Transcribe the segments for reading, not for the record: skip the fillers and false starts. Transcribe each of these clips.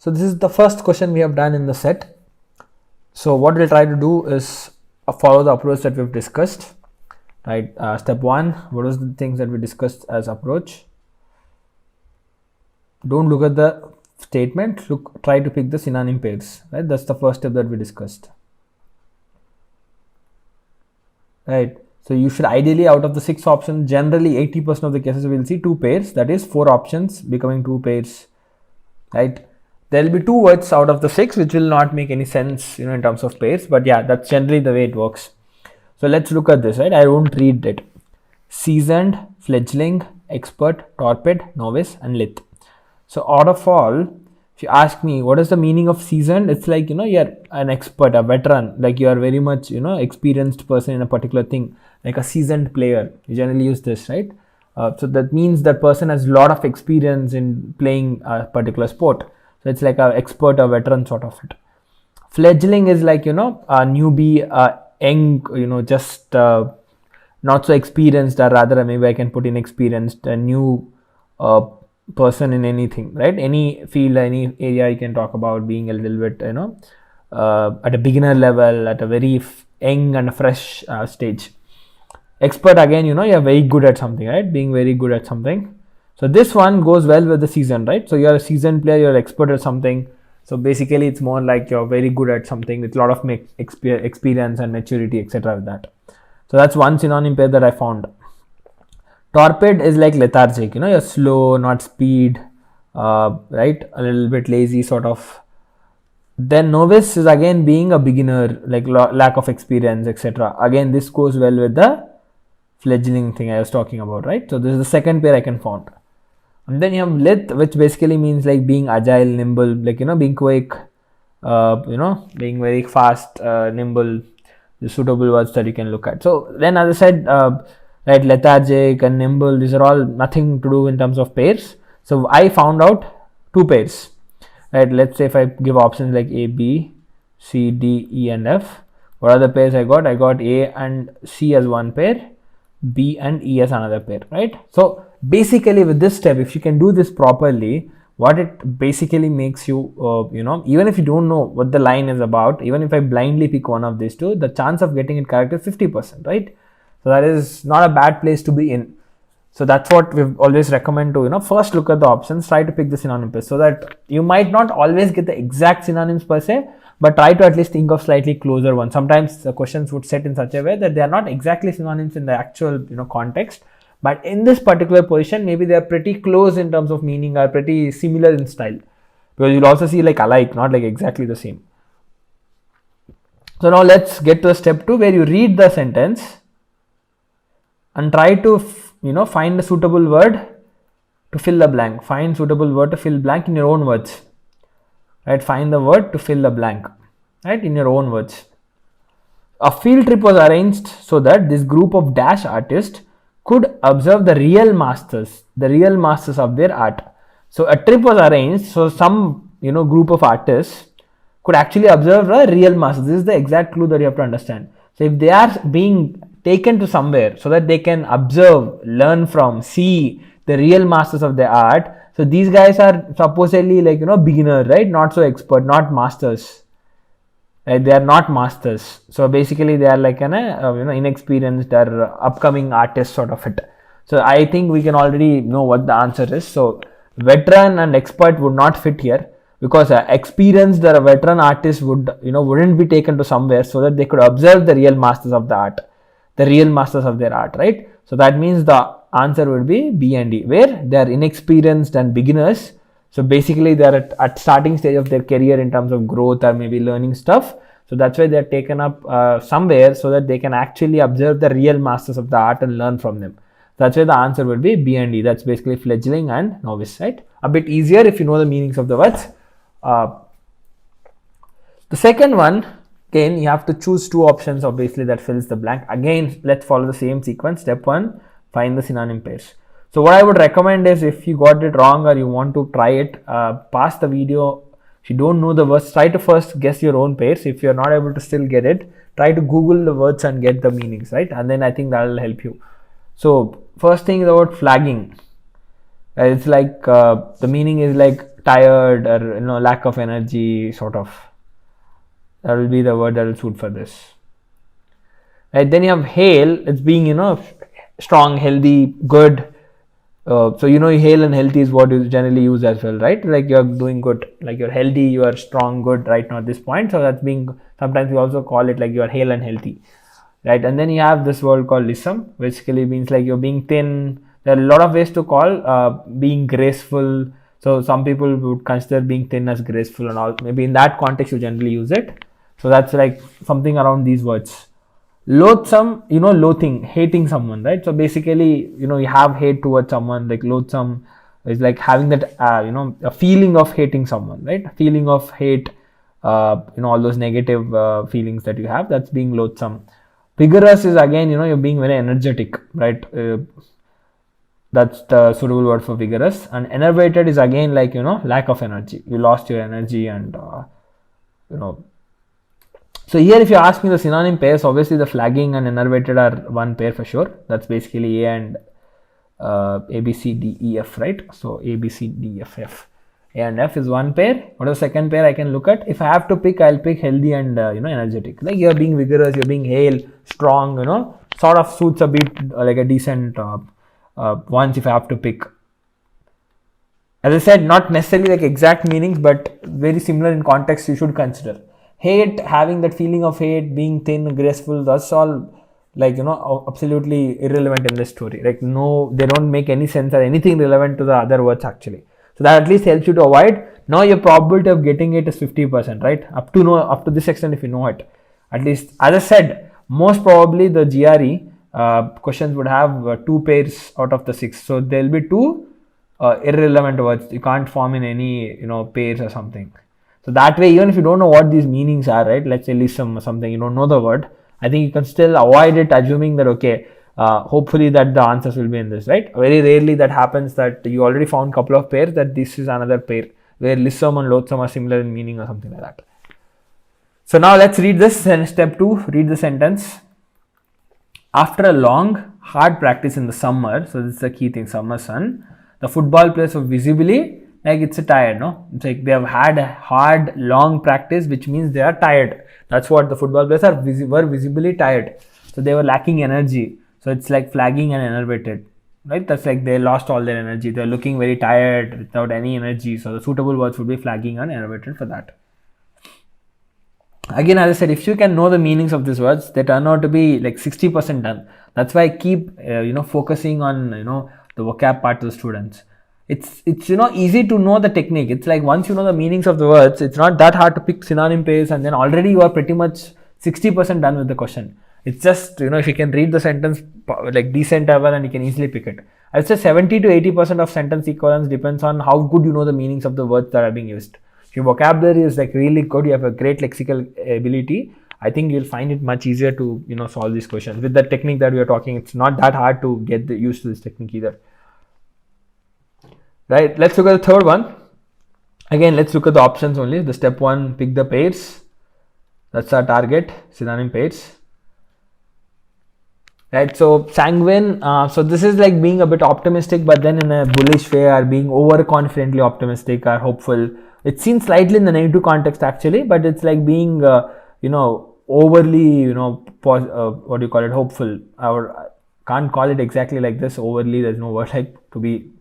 So this is the first question we have done in the set. So what we'll try to do is follow the approach that we've discussed, right? Step 1, what was the things that we discussed as approach? Don't look at the statement, try to pick the synonym pairs, right? That's the first step that we discussed, right? So you should ideally, out of the 6 options, generally 80% of the cases we will see 2 pairs, that is 4 options becoming 2 pairs, right? There will be 2 words out of the 6 which will not make any sense, in terms of pairs, but yeah, that's generally the way it works. So let's look at this, right? I won't read it. Seasoned, fledgling, expert, torpid, novice, and lith. So out of all, if you ask me what is the meaning of seasoned, it's like, you're an expert, a veteran, like you are very much, experienced person in a particular thing, like a seasoned player. You generally use this, right? So that means that person has a lot of experience in playing a particular sport. So it's like an expert, a veteran sort of it. Fledgling is like, a newbie, young, just not so experienced, or rather maybe I can put inexperienced, a new person in anything, right? Any field, any area you can talk about being a little bit, at a beginner level, at a very young and fresh stage. Expert, again, you're very good at something, right? Being very good at something. So this one goes well with the season, right? So you're a seasoned player, you're expert at something. So basically it's more like you're very good at something with a lot of experience and maturity, etc. with that. So that's one synonym pair that I found. Torpid is like lethargic, you're slow, not speed, right? A little bit lazy sort of. Then novice is again being a beginner, like lack of experience, etc. Again, this goes well with the fledgling thing I was talking about, right? So this is the second pair I can find. And then you have lith, which basically means like being agile, nimble, like, being quick, being very fast, nimble, the suitable words that you can look at. So then, as I said, right, lethargic and nimble, these are all nothing to do in terms of pairs. So I found out 2 pairs, right? Let's say if I give options like A, B, C, D, E, and F, what are the pairs I got? I got A and C as one pair, B and E as another pair, right? So basically with this step, if you can do this properly, what it basically makes you, even if you don't know what the line is about, even if I blindly pick one of these 2, the chance of getting it correct is 50%, right? So that is not a bad place to be in. So that's what we've always recommend to, first look at the options, try to pick the synonym pairs, so that you might not always get the exact synonyms per se, but try to at least think of slightly closer ones. Sometimes the questions would set in such a way that they are not exactly synonyms in the actual, context, but in this particular position, maybe they are pretty close in terms of meaning, or pretty similar in style, because you'll also see like alike, not like exactly the same. So now let's get to step 2, where you read the sentence and try to, find a suitable word to fill the blank. Find suitable word to fill blank in your own words, right? Find the word to fill the blank, right, in your own words. A field trip was arranged so that this group of dash artists could observe the real masters of their art. So a trip was arranged so some, group of artists could actually observe a real masters. This is the exact clue that you have to understand. So if they are being taken to somewhere so that they can observe, learn from, see the real masters of their art. So these guys are supposedly like, beginner, right? Not so expert, not masters, right? They are not masters. So basically they are like an, inexperienced or upcoming artist sort of it. So I think we can already know what the answer is. So veteran and expert would not fit here, because experienced or a veteran artist would, wouldn't be taken to somewhere so that they could observe the real masters of the art, the real masters of their art, right? So that means the answer would be B and D, where they are inexperienced and beginners. So basically they are at starting stage of their career in terms of growth or maybe learning stuff. So that's why they are taken up somewhere so that they can actually observe the real masters of the art and learn from them. That's why the answer would be B and D. That's basically fledgling and novice, right? A bit easier if you know the meanings of the words. The second one, again, you have to choose 2 options obviously that fills the blank. Again, let's follow the same sequence. Step 1, find the synonym pairs. So what I would recommend is, if you got it wrong or you want to try it, pause the video. If you don't know the words, try to first guess your own pairs. If you're not able to still get it, try to Google the words and get the meanings, right? And then I think that will help you. So first thing is about flagging. It's like the meaning is like tired, or lack of energy, sort of. That will be the word that will suit for this. Right, then you have hale. It's being strong, healthy, good. So hale and healthy is what is generally used as well, right? Like you're doing good, like you're healthy, you are strong, good right now at this point. So that's being, sometimes we also call it like you're hale and healthy, right? And then you have this word called lissom, which basically means like you're being thin. There are a lot of ways to call being graceful. So some people would consider being thin as graceful and all. Maybe in that context you generally use it. So that's like something around these words. Loathsome, loathing, hating someone, right? So basically, you have hate towards someone. Like loathsome is like having that, a feeling of hating someone, right? A feeling of hate, all those negative feelings that you have. That's being loathsome. Vigorous is again, you're being very energetic, right? That's the suitable word for vigorous. And enervated is again like, lack of energy. You lost your energy and, So here if you ask me the synonym pairs, obviously the flagging and enervated are one pair for sure. That's basically A and A, B, C, D, E, F, right? So A, B, C, D, F, F. A and F is one pair. What is the second pair I can look at? If I have to pick, I'll pick healthy and energetic. Like you're being vigorous, you're being hale, strong, sort of suits a bit like a decent ones if I have to pick. As I said, not necessarily like exact meanings, but very similar in context you should consider. Hate, having that feeling of hate, being thin, graceful, that's all like, absolutely irrelevant in this story. Like no, they don't make any sense or anything relevant to the other words actually. So that at least helps you to avoid. Now your probability of getting it is 50%, right? Up to this extent if you know it. At least, as I said, most probably the GRE questions would have 2 pairs out of the 6. So there will be 2 irrelevant words. You can't form in any, pairs or something. So that way, even if you don't know what these meanings are, right? Let's say lissom or something, you don't know the word. I think you can still avoid it, assuming that, okay, hopefully that the answers will be in this, right? Very rarely that happens that you already found a couple of pairs that this is another pair where lissom and loathsome are similar in meaning or something like that. So now let's read this. And step 2, read the sentence. After a long, hard practice in the summer, so this is the key thing, summer sun, the football players were visibly like it's a tired, no? It's like they have had a hard, long practice, which means they are tired. That's what the football players were visibly tired. So they were lacking energy. So it's like flagging and enervated, right? That's like they lost all their energy. They're looking very tired without any energy. So the suitable words would be flagging and enervated for that. Again, as I said, if you can know the meanings of these words, they turn out to be like 60% done. That's why I keep, focusing on, the vocab part to the students. It's easy to know the technique. It's like once you know the meanings of the words, it's not that hard to pick synonym pairs, and then already you are pretty much 60% done with the question. It's just, if you can read the sentence like decent level and you can easily pick it. I'd say 70 to 80% of sentence equivalence depends on how good you know the meanings of the words that are being used. If your vocabulary is like really good, you have a great lexical ability, I think you'll find it much easier to, solve these questions. With the technique that we are talking, it's not that hard to get used to this technique either. Right, let's look at the third one. Again, let's look at the options only. The step 1, pick the pairs. That's our target, synonym pairs. Right, so sanguine, so this is like being a bit optimistic, but then in a bullish way, or being overconfidently optimistic or hopeful. It seems slightly in the negative context actually, but it's like being, overly, what do you call it, hopeful. Or can't call it exactly like this, overly, there's no word like to be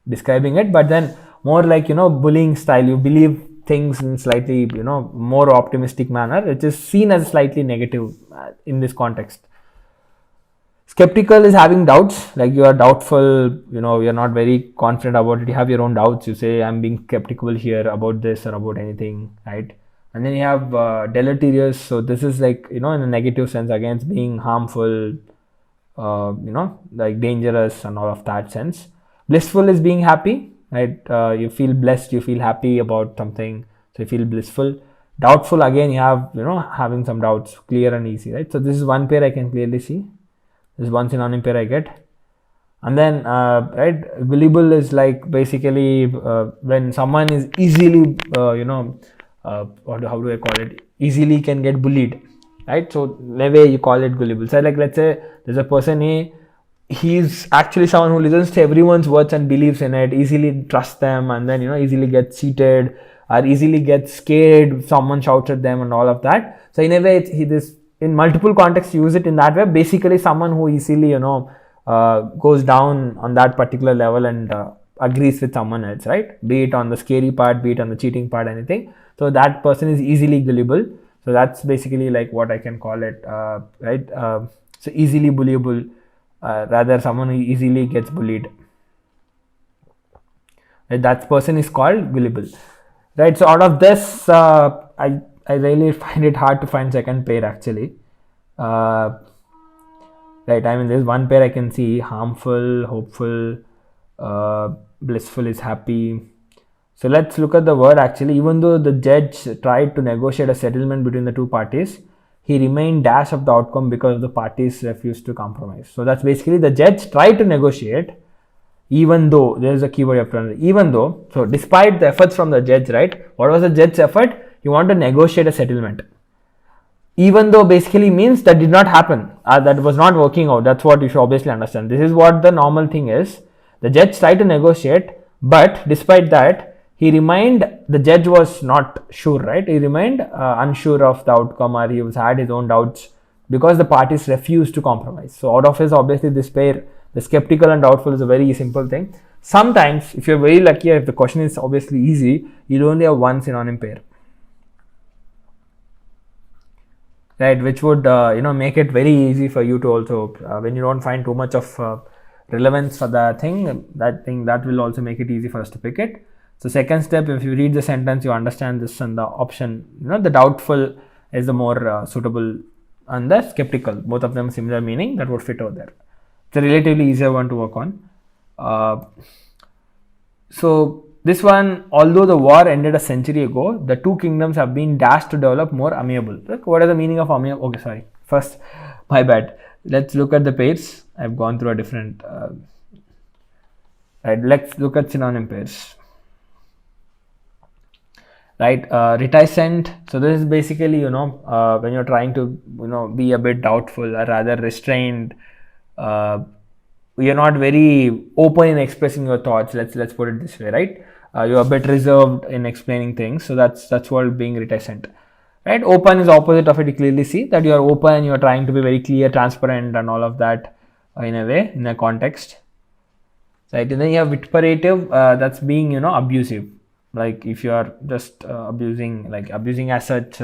describing it, but then more like, bullying style. You believe things in slightly, more optimistic manner, which is seen as slightly negative in this context. Skeptical is having doubts, like you are doubtful, you're not very confident about it, you have your own doubts, you say I'm being skeptical here about this or about anything, right? And then you have deleterious, so this is like, in a negative sense, against being harmful, like dangerous and all of that sense. Blissful is being happy, right? You feel blessed, you feel happy about something, so you feel blissful. Doubtful, again, you have, having some doubts, clear and easy, right? So this is one pair I can clearly see. This is one synonym pair I get. And then, right, gullible is like basically when someone is easily, how do I call it? Easily can get bullied, right? So, in a way you call it gullible. So, like let's say there's a person A he's actually someone who listens to everyone's words and believes in it, easily trusts them, and then easily gets cheated or easily gets scared if someone shouts at them and all of that. So in a way, this in multiple contexts use it in that way. Basically, someone who easily goes down on that particular level and agrees with someone else, right? Be it on the scary part, be it on the cheating part, anything. So that person is easily gullible. So that's basically like what I can call it, right? So easily bullyable. Rather someone who easily gets bullied, right? That person is called gullible, right? So out of this, I really find it hard to find second pair actually, right? I mean, there's one pair I can see: harmful, hopeful, blissful is happy. So let's look at the word actually. Even though the judge tried to negotiate a settlement between the two parties, he remained dash of the outcome because the parties refused to compromise. So that's basically the judge tried to negotiate, even though there is a keyword you have to understand. Even though, so despite the efforts from the judge, right? What was the judge's effort? He wanted to negotiate a settlement. Even though basically means that did not happen, that was not working out. That's what you should obviously understand. This is what the normal thing is. The judge tried to negotiate, but despite that, the judge was not sure, right? He remained unsure of the outcome, or he had his own doubts because the parties refused to compromise. So out of his, obviously this pair, the skeptical and doubtful, is a very simple thing. Sometimes if you're very lucky, if the question is obviously easy, you'll only have one synonym pair, right? Which would make it very easy for you to also, when you don't find too much of relevance for the thing that will also make it easy for us to pick it. So second step, if you read the sentence, you understand this, and the option, the doubtful is the more suitable, and the skeptical, both of them similar meaning, that would fit over there. It's a relatively easier one to work on. So this one, although the war ended a century ago, the two kingdoms have been dashed to develop more amiable. Look, what is the meaning of amiable? Okay, sorry. First, my bad. Let's look at the pairs. I've gone through a different. Right. Let's look at synonym pairs. Right, reticent. So this is basically when you're trying to be a bit doubtful or rather restrained. You're not very open in expressing your thoughts. Let's put it this way, right? You're a bit reserved in explaining things. So that's what being reticent. Right, open is opposite of it. You clearly see that you are open. You are trying to be very clear, transparent, and all of that in a way, in a context. Right, and then you have vituperative. That's being abusive. Like if you are just abusing as such,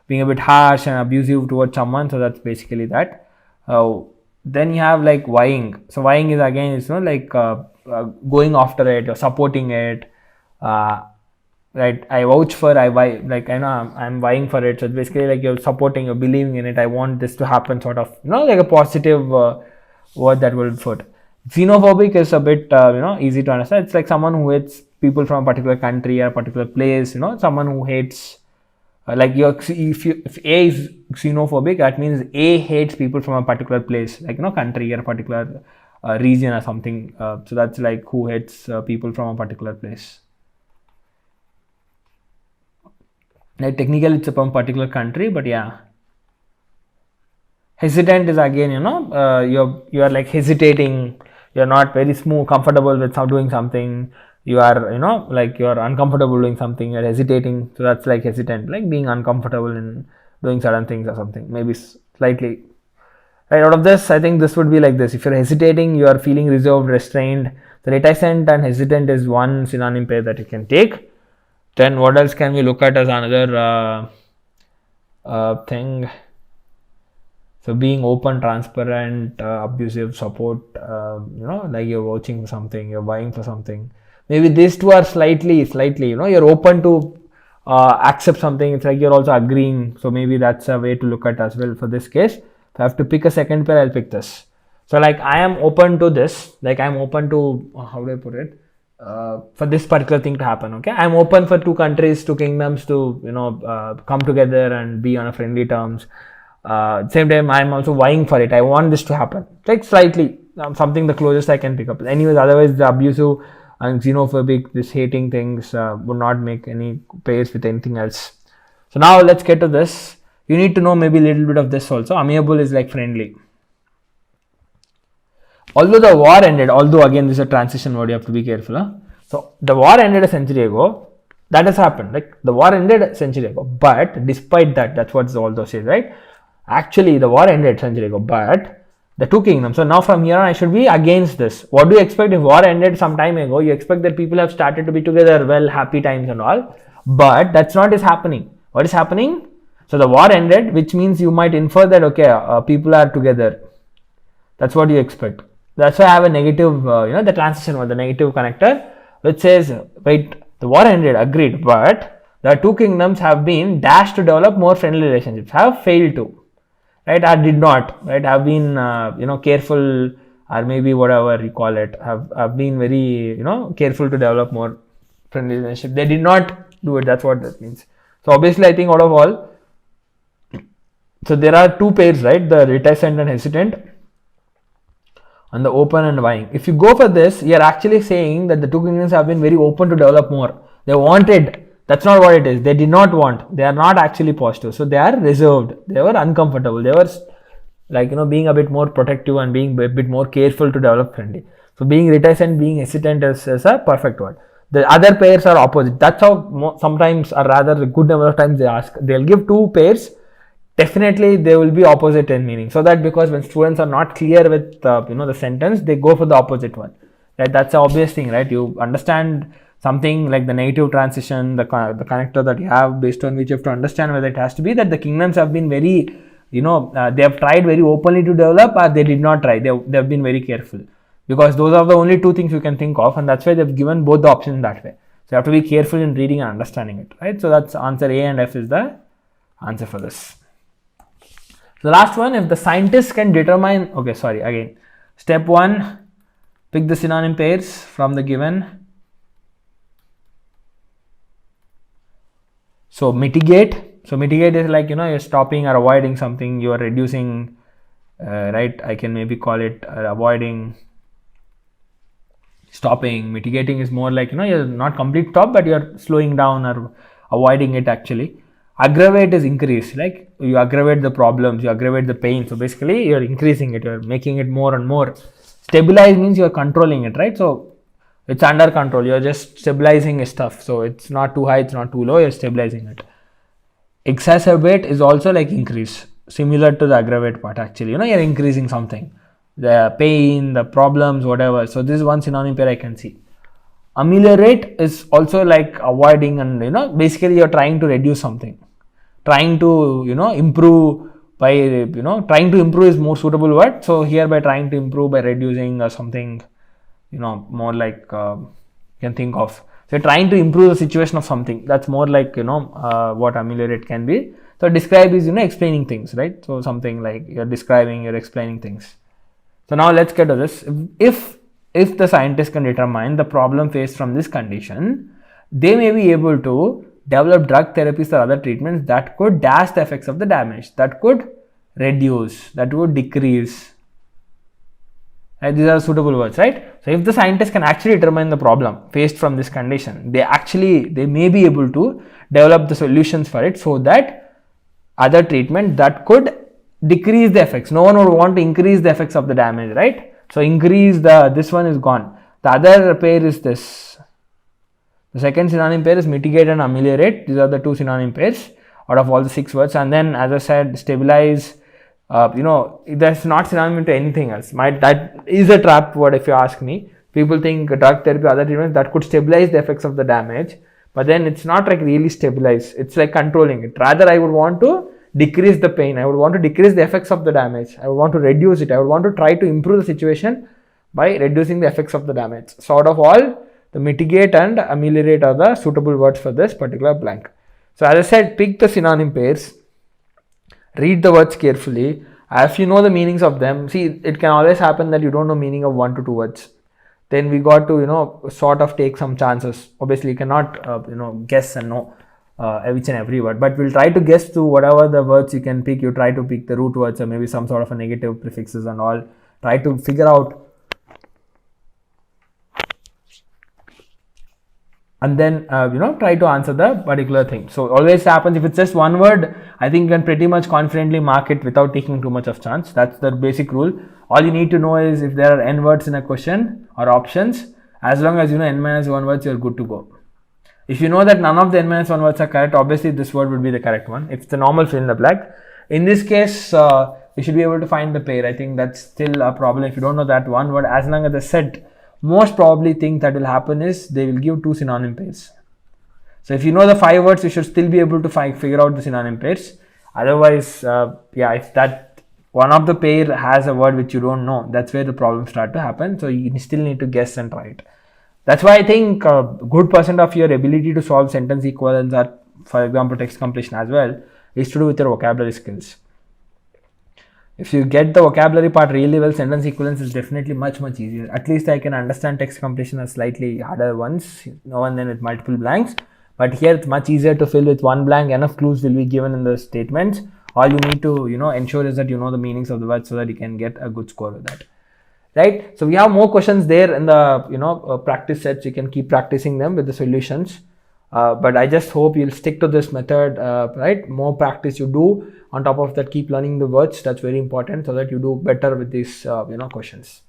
being a bit harsh and abusive towards someone. So that's basically that. Then you have like vying. So vying is again going after it or supporting it. Right, I vouch for, I'm vying for it. So it's basically like you're supporting, you're believing in it. I want this to happen, sort of, like a positive word that will foot. Xenophobic is a bit easy to understand. It's like someone who hates people from a particular country or a particular place. Someone who hates if A is xenophobic, that means A hates people from a particular place, like country or a particular region or something. So that's like who hates people from a particular place. Like technically it's from a particular country, but yeah. Hesitant is again you are like hesitating. You're not very comfortable with doing something. You are you're uncomfortable doing something. You're hesitating. So that's like hesitant, like being uncomfortable in doing certain things or something, maybe slightly. Right, out of this, I think this would be like this. If you're hesitating, you are feeling reserved, restrained. The reticent and hesitant is one synonym pair that you can take. Then what else can we look at as another thing? So being open, transparent, abusive, support, like you're vouching for something, you're vying for something. Maybe these two are slightly, you're open to accept something. It's like you're also agreeing. So maybe that's a way to look at as well for this case. If I have to pick a second pair, I'll pick this. So like I am open to this, like I'm open to, how do I put it? For this particular thing to happen, okay? I'm open for two countries, two kingdoms to, come together and be on a friendly terms. Same time, I'm also vying for it. I want this to happen. Like slightly, something the closest I can pick up. Anyways, otherwise the abusive and xenophobic, this hating things would not make any pairs with anything else. So now let's get to this. You need to know maybe a little bit of this also. Amiable is like friendly. although the war ended, although again this is a transition word, you have to be careful. So the war ended a century ago. That has happened. Like the war ended a century ago, but despite that, that's what all those say, right? Actually, the war ended a century ago, but the two kingdoms. So now from here on, I should be against this. What do you expect if war ended some time ago? You expect that people have started to be together, well, happy times and all. But that's not is happening. What is happening? So the war ended, which means you might infer that okay, people are together. That's what you expect. That's why I have a negative, the transition or the negative connector, which says, wait, the war ended, agreed, but the two kingdoms have been dashed to develop more friendly relationships, have failed to, right? Or did not, right? Have been, careful, or maybe whatever you call it, have been very, careful to develop more friendly relationship. They did not do it. That's what that means. So obviously, I think out of all, so there are two pairs, right? The reticent and hesitant, and the open and vying. If you go for this, you are actually saying that the two kingdoms have been very open to develop more. They wanted. That's not what it is. They did not want. They are not actually positive. So they are reserved. They were uncomfortable. They were like, being a bit more protective and being a bit more careful to develop friendly. So being reticent, being hesitant is a perfect word. The other pairs are opposite. That's how sometimes, or rather a good number of times they ask. They'll give two pairs. Definitely they will be opposite in meaning, so that because when students are not clear with the sentence, they go for the opposite one, right? That's the obvious thing, right? You understand something like the negative transition, the connector that you have, based on which you have to understand whether it has to be that the kingdoms have been very, they have tried very openly to develop, or they did not try. They have been very careful, because those are the only two things you can think of, and that's why they've given both the options that way. So you have to be careful in reading and understanding it, right? So that's answer A and F is the answer for this. The last one, if the scientist can determine, step 1, pick the synonym pairs from the given. So mitigate. So mitigate is like, you're stopping or avoiding something, you are reducing, right? I can maybe call it avoiding, stopping. Mitigating is more like, you're not complete stop, but you're slowing down or avoiding it actually. Aggravate is increase, like you aggravate the problems, you aggravate the pain. So basically you're increasing it, you're making it more and more. Stabilize means you're controlling it, right? So it's under control, you're just stabilizing stuff. So it's not too high, it's not too low, you're stabilizing it. Exacerbate is also like increase, similar to the aggravate part actually. You're increasing something, the pain, the problems, whatever. So this is one synonym pair I can see. Ameliorate is also like avoiding, and basically you're trying to reduce something, trying to improve by trying to improve is more suitable word. So here by trying to improve by reducing or something, more like you can think of. So you're trying to improve the situation of something. That's more like what ameliorate can be. So describe is explaining things, right? So something like you're describing, you're explaining things. So now let's get to this. If the scientist can determine the problem faced from this condition, they may be able to develop drug therapies or other treatments that could dash the effects of the damage, that could reduce, that would decrease. Right? These are suitable words, right? So if the scientist can actually determine the problem faced from this condition, they may be able to develop the solutions for it, so that other treatment that could decrease the effects. No one would want to increase the effects of the damage, right? So increase this one is gone. The other pair is this. The second synonym pair is mitigate and ameliorate. These are the two synonym pairs out of all the 6 words. And then, as I said, stabilize. That's not synonym to anything else. That is a trap word if you ask me. People think drug therapy, other treatments that could stabilize the effects of the damage, but then it's not like really stabilize. It's like controlling it. Rather, I would want to decrease the pain. I would want to decrease the effects of the damage. I would want to reduce it. I would want to try to improve the situation by reducing the effects of the damage. So out of all, the mitigate and ameliorate are the suitable words for this particular blank. So as I said, pick the synonym pairs, read the words carefully. If you know the meanings of them, see, it can always happen that you don't know meaning of 1 to 2 words. Then we got to, sort of take some chances. Obviously, you cannot, guess and know each and every word, but we'll try to guess to whatever the words you can pick. You try to pick the root words or maybe some sort of a negative prefixes and all. Try to figure out and then try to answer the particular thing. So always happens, if it's just one word, I think you can pretty much confidently mark it without taking too much of chance. That's the basic rule. All you need to know is if there are n words in a question or options, as long as you know n minus 1 words, you're good to go. If you know that none of the n minus 1 words are correct, obviously this word would be the correct one. It's the normal fill in the blank. In this case, you should be able to find the pair. I think that's still a problem if you don't know that one word. As long as the set, most probably thing that will happen is they will give 2 synonym pairs. So if you know the 5 words, you should still be able to figure out the synonym pairs. Otherwise, if that one of the pair has a word which you don't know, that's where the problems start to happen. So you still need to guess and try it. That's why I think a good percent of your ability to solve sentence equivalence, or for example text completion as well, is to do with your vocabulary skills. If you get the vocabulary part really well, sentence equivalence is definitely much easier. At least I can understand text completion as slightly harder ones, and then with multiple blanks. But here it's much easier to fill with one blank. Enough clues will be given in the statements. All you need to ensure is that you know the meanings of the words so that you can get a good score with that. Right? So we have more questions there in the practice sets. You can keep practicing them with the solutions. But I just hope you'll stick to this method, right? More practice you do, on top of that keep learning the words. That's very important so that you do better with these questions.